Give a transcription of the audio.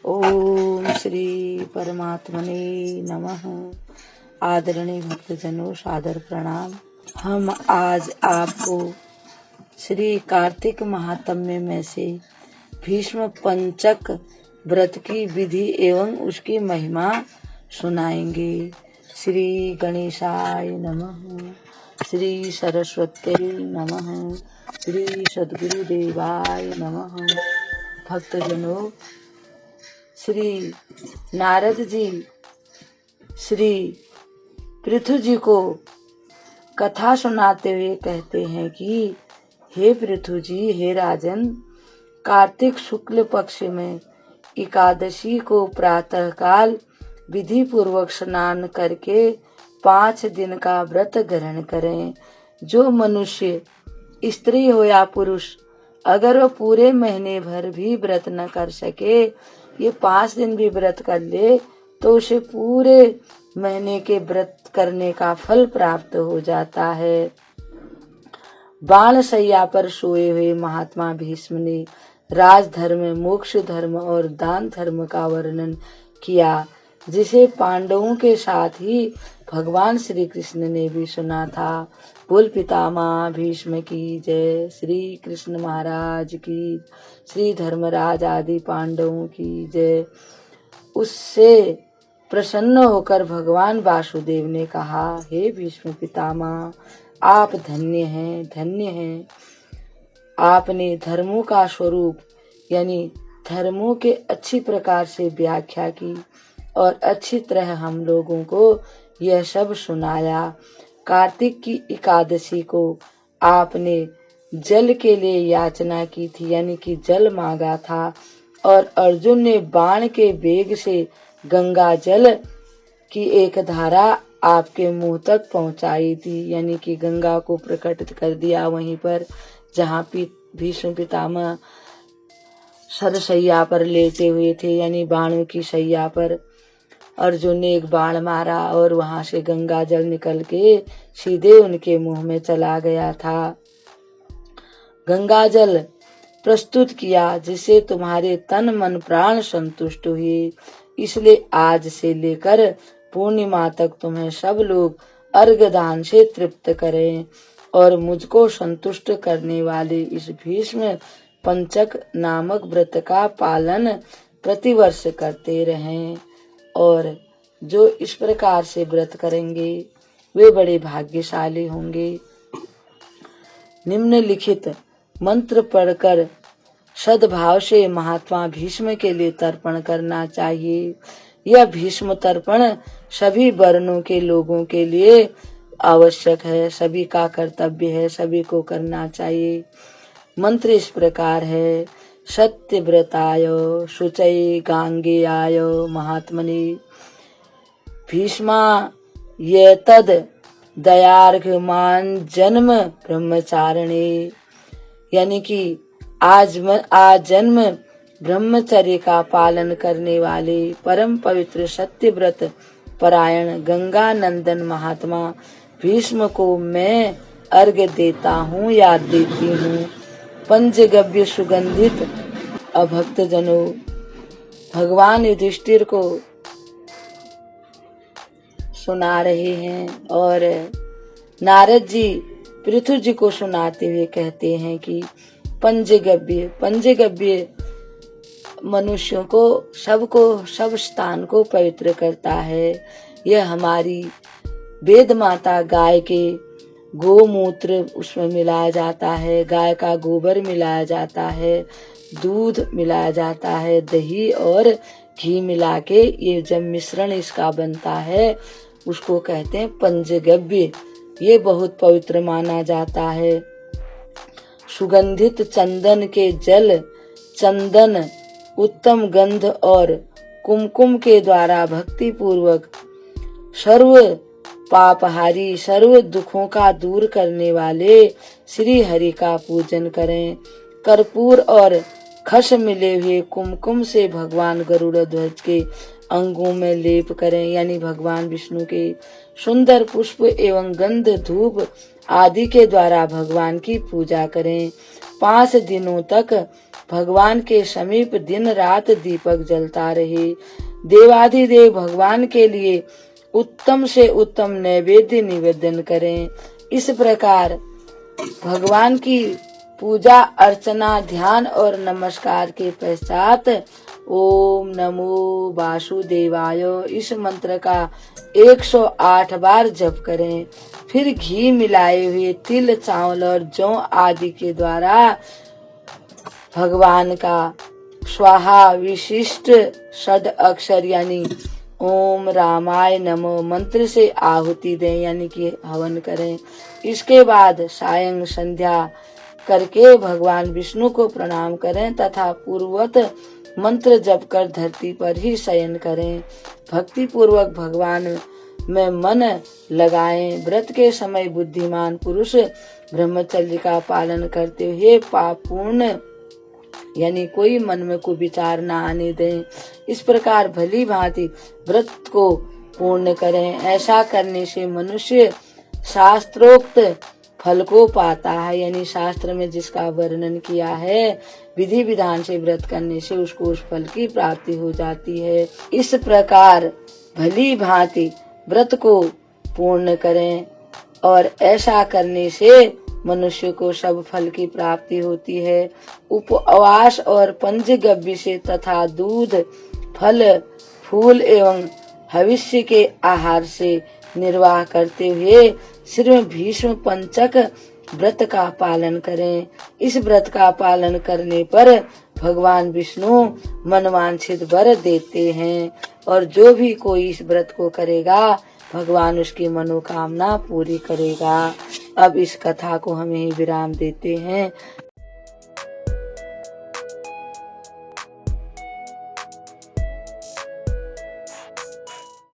ओम श्री परमात्मने नमः। आदरणीय भक्तजनों, सादर प्रणाम। हम आज आपको श्री कार्तिक महात्म्य में से भीष्म पंचक व्रत की विधि एवं उसकी महिमा सुनाएंगे। श्री गणेशाय नमः, श्री सरस्वती नमः, श्री सद्गुरुदेवाय नमः। भक्तजनों, श्री नारद जी श्री पृथु जी को कथा सुनाते हुए कहते हैं कि हे पृथु जी, हे राजन, कार्तिक शुक्ल पक्ष में एकादशी को प्रातः काल विधि पूर्वक स्नान करके 5 दिन का व्रत ग्रहण करें। जो मनुष्य, स्त्री हो या पुरुष, अगर वो पूरे महीने भर भी व्रत न कर सके, ये 5 दिन भी व्रत कर ले तो उसे पूरे महीने के व्रत करने का फल प्राप्त हो जाता है। बाण शैया पर सोए हुए महात्मा भीष्म ने राजधर्म, मोक्ष धर्म और दान धर्म का वर्णन किया, जिसे पांडवों के साथ ही भगवान श्री कृष्ण ने भी सुना था। बोल पितामह भीष्म की जय, श्री कृष्ण महाराज की, श्री धर्मराज आदि पांडवों की जय। उससे प्रसन्न होकर भगवान वासुदेव ने कहा, हे भीष्म पितामह, आप धन्य हैं, धन्य हैं। आपने धर्मों का स्वरूप यानी धर्मों के अच्छी प्रकार से व्याख्या की और अच्छी तरह हम लोगों को यह सब सुनाया। कार्तिक की एकादशी को आपने जल के लिए याचना की थी, यानी कि जल मांगा था, और अर्जुन ने बाण के वेग से गंगा जल की एक धारा आपके मुंह तक पहुंचाई थी, यानी कि गंगा को प्रकट कर दिया वहीं पर जहाँ भीष्म पितामह सरशैया पर लेटे हुए थे, यानी बाणों की शैया पर। अर्जुन ने एक बाण मारा और वहां से गंगा जल निकल के सीधे उनके मुंह में चला गया था। गंगा जल प्रस्तुत किया जिससे तुम्हारे तन मन प्राण संतुष्ट हुए। इसलिए आज से लेकर पूर्णिमा तक तुम्हें सब लोग अर्घ दान से तृप्त करें और मुझको संतुष्ट करने वाले इस भीष्म पंचक नामक व्रत का पालन प्रतिवर्ष करते रहें। और जो इस प्रकार से व्रत करेंगे वे बड़े भाग्यशाली होंगे। निम्नलिखित मंत्र पढ़कर सद्भाव से महात्मा भीष्म के लिए तर्पण करना चाहिए। यह भीष्म तर्पण सभी वर्णों के लोगों के लिए आवश्यक है, सभी का कर्तव्य है, सभी को करना चाहिए। मंत्र इस प्रकार है, सत्यव्रताय शुचये गांगेयाय महात्मने भीष्मा ये तद दयार्घमान जन्म ब्रह्मचारिणे, यानी कि आज जन्म ब्रह्मचर्य का पालन करने वाले परम पवित्र सत्य व्रत परायण गंगा नंदन महात्मा भीष्म को मैं अर्घ्य देता हूँ, याद देती हूँ। पंचगव्य सुगंधित अभक्त जनों, भगवान युधिष्ठिर को सुना रहे हैं और नारद जी पृथु जी को सुनाते हुए कहते हैं कि पंचगव्य मनुष्यों को सब स्थान को पवित्र करता है। यह हमारी वेद माता गाय के गोमूत्र उसमें मिलाया जाता है, गाय का गोबर मिलाया जाता है, दूध मिलाया जाता है, दही और घी मिला के ये जब मिश्रण इसका बनता है उसको कहते हैं पंचगव्य। ये बहुत पवित्र माना जाता है। सुगंधित चंदन के जल, चंदन, उत्तम गंध और कुमकुम के द्वारा भक्ति पूर्वक सर्व पापहारी, सर्व दुखों का दूर करने वाले श्री हरि का पूजन करें। कर्पूर और खस मिले हुए कुमकुम से भगवान गरुड़ ध्वज के अंगों में लेप करें, यानी भगवान विष्णु के सुंदर पुष्प एवं गंध धूप आदि के द्वारा भगवान की पूजा करें। 5 दिनों तक भगवान के समीप दिन रात दीपक जलता रहे। देवाधिदेव भगवान के लिए उत्तम से उत्तम नैवेद्य निवेदन करें। इस प्रकार भगवान की पूजा अर्चना ध्यान और नमस्कार के पश्चात ओम नमो वासुदेवाय इस मंत्र का 108 बार जप करें। फिर घी मिलाए हुए तिल चावल और जौ आदि के द्वारा भगवान का स्वाहा विशिष्ट षड अक्षर यानी ओम रामाय नमो मंत्र से आहुति दें यानी कि हवन करें। इसके बाद सायं संध्या करके भगवान विष्णु को प्रणाम करें तथा पूर्ववत मंत्र जप कर धरती पर ही शयन करें। भक्ति पूर्वक भगवान में मन लगाएं। व्रत के समय बुद्धिमान पुरुष ब्रह्मचर्य का पालन करते हुए पापूर्ण यानी कोई मन में को विचार न आने दें। इस प्रकार भली भांति व्रत को पूर्ण करें। ऐसा करने से मनुष्य शास्त्रोक्त फल को पाता है यानी शास्त्र में जिसका वर्णन किया है विधि विधान से व्रत करने से उसको उस फल की प्राप्ति हो जाती है। इस प्रकार भली भांति व्रत को पूर्ण करें और ऐसा करने से मनुष्य को सब फल की प्राप्ति होती है। उपवास और पंचगव्य से तथा दूध फल फूल एवं हविष्य के आहार से निर्वाह करते हुए सिर्फ भीष्म पंचक व्रत का पालन करें। इस व्रत का पालन करने पर भगवान विष्णु मनवांछित वर देते हैं और जो भी कोई इस व्रत को करेगा भगवान उसकी मनोकामना पूरी करेगा। अब इस कथा को हम यहीं विराम देते हैं।